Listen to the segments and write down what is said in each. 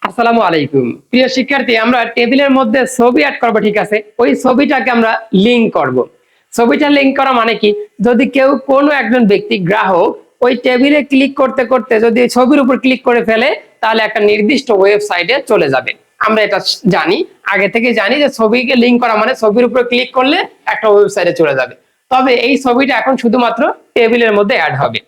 আসসালামু আলাইকুম প্রিয় শিক্ষার্থী, আমরা টেবিলের মধ্যে ছবি অ্যাড করব, ঠিক আছে। ওই ছবিটাকে আমরা লিংক করব। ছবিটা লিংক করা মানে কি, যদি কোনো একজন ব্যক্তি গ্রাহক ওই টেবিলে ক্লিক করতে করতে যদি ছবির উপর ক্লিক করে ফেলে, তাহলে একটা নির্দিষ্ট ওয়েবসাইটে চলে যাবে। আমরা এটা জানি, আগে থেকে জানি যে ছবিকে লিংক করা মানে ছবির উপর ক্লিক করলে একটা ওয়েবসাইটে চলে যাবে। তবে এই ছবিটা এখন শুধুমাত্র টেবিলের মধ্যে অ্যাড হবে।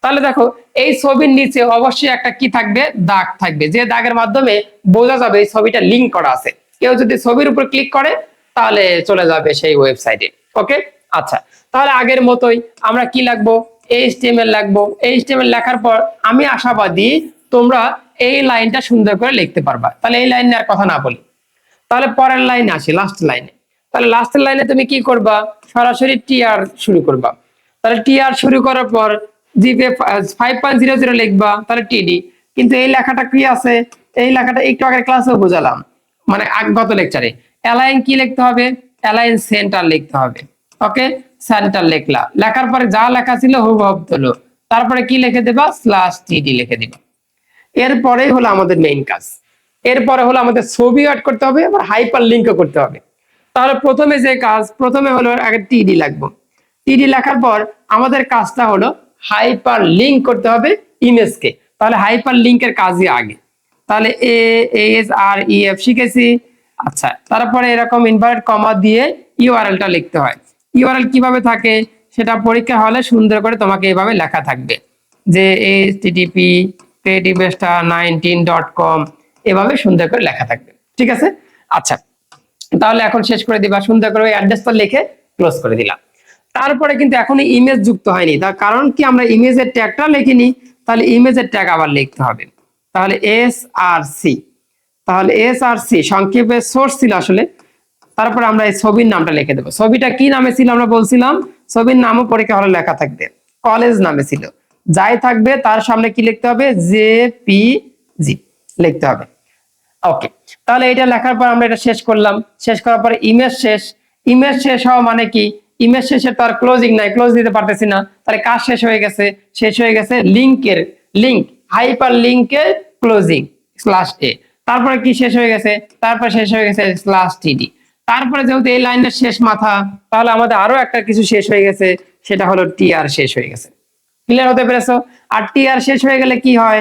তাহলে দেখো, এই ছবির নিচে অবশ্যই একটা কি থাকবে, দাগ থাকবে, যে দাগের মাধ্যমে বোঝা যাবে এই ছবিটা লিংক করা আছে। কেউ যদি ছবির উপর ক্লিক করে তাহলে চলে যাবে সেই ওয়েবসাইটে। ওকে, আচ্ছা, তাহলে আগের মতোই আমরা কি লাগবো, এইচটিএমএল লাগবো। এইচটিএমএল লেখার পর আমি আশাবাদী তোমরা এই লাইনটা সুন্দর করে লিখতে পারবা। তাহলে এই লাইনে আর কথা না বলি, তাহলে পরের লাইনে আসি, লাস্ট লাইনে। তাহলে লাস্টের লাইনে তুমি কি করবা, সরাসরি টিআর শুরু করবা। তাহলে টিআর শুরু করার পর জিপে 5.00 লিখবা, তাহলে টিডি। কিন্তু এই লেখাটা কি আছে, এই লেখাটা একটু আগের ক্লাসেও বোঝালাম, মানে গত লেকচারে। অ্যালাইন কি লিখতে হবে, অ্যালাইন সেন্টার লিখতে হবে। ওকে, সেন্টার লিখলা, লেখার পরে যা লেখা ছিল হুবহু তোলো, তারপরে কি লিখে দেবা, /টিডি লিখে দিবা। এরপরেই হলো আমাদের মেইন কাজ। এরপরে হলো আমাদের ছবি অ্যাড করতে হবে, আবার হাইপার লিংকও করতে হবে। তাহলে প্রথমে যে কাজ, প্রথমে হলো আগে টিডি লিখবো। টিডি লেখার পর আমাদের কাজটা হলো হাইপার লিংক করতে হবে ইমেজকে। তাহলে হাইপার লিংকের কাজই আগে। তাহলে ASREF শিখেছি। আচ্ছা, তারপরে এরকম ইনভার্টেড কমা দিয়ে ইউআরএলটা লিখতে হয়। ইউআরএল কিভাবে থাকে সেটা পরীক্ষা হলে সুন্দর করে তোমাকে এইভাবে লেখা থাকবে, যে http creativestar19.com, এভাবে সুন্দর করে লেখা থাকবে, ঠিক আছে। আচ্ছা, তাহলে এখন শেষ করে দিবা, সুন্দর করে অ্যাড্রেসটা লিখে ক্লোজ করে দিলাম। তারপরে কিন্তু এখন ইমেজ যুক্ত হয়নি, তার কারণ কি, আমরা ইমেজের ট্যাগটা লিখিনি। তাহলে ইমেজের ট্যাগ আবার লিখতে হবে। তাহলে SRC, তাহলে SRC সংক্ষেপে সোর্স ছিল আসলে। তারপরে আমরা এই ছবির নামটা লিখে দেবো। ছবিটা কি নামে ছিল আমরা বলছিলাম, ছবির নামও পরীক্ষা হলে লেখা থাকবে, কলেজ নামে ছিল। যাই থাকবে তার সামনে কি লিখতে হবে, JPG লিখতে হবে। ওকে, তাহলে এটা লেখার পর আমরা এটা শেষ করলাম। শেষ করার পরে ইমেজ শেষ। ইমেজ শেষ হওয়া মানে কি, ইমেজ শেষে তার ক্লোজিং নাই, ক্লোজ দিতে পারতেছি না। তাহলে কাজ শেষ হয়ে গেছে, শেষ হয়ে গেছে লিংকের, লিংক হাইপার লিংকের ক্লোজিং /a। তারপরে কি শেষ হয়ে গেছে, তারপর শেষ হয়ে গেছে /td। তারপরে যেহেতু এই লাইনের শেষ মাথা, তাহলে আমাদের আরো একটা কিছু শেষ হয়ে গেছে, সেটা হলো টিআর শেষ হয়ে গেছে। ক্লিয়ার হতে পেরেছো? আর টিআর শেষ হয়ে গেলে কি হয়,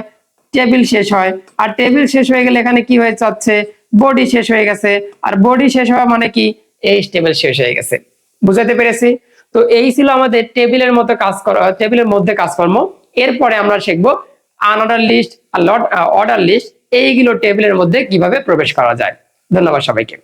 টেবিল শেষ হয়। আর টেবিল শেষ হয়ে গেলে এখানে কি হয়ে যাচ্ছে, বডি শেষ হয়ে গেছে। আর বডি শেষ হওয়া মানে কি, এইচটিএমএল শেষ হয়ে গেছে। বুঝাতে পেরেছি? তো এই ছিল আমাদের টেবিলের মতো কাজ করা, টেবিলের মধ্যে কাজকর্ম। এরপরে আমরা শিখবো আনঅর্ডার লিস্ট আর অর্ডার লিস্ট, এইগুলো টেবিলের মধ্যে কিভাবে প্রবেশ করা যায়। ধন্যবাদ সবাইকে।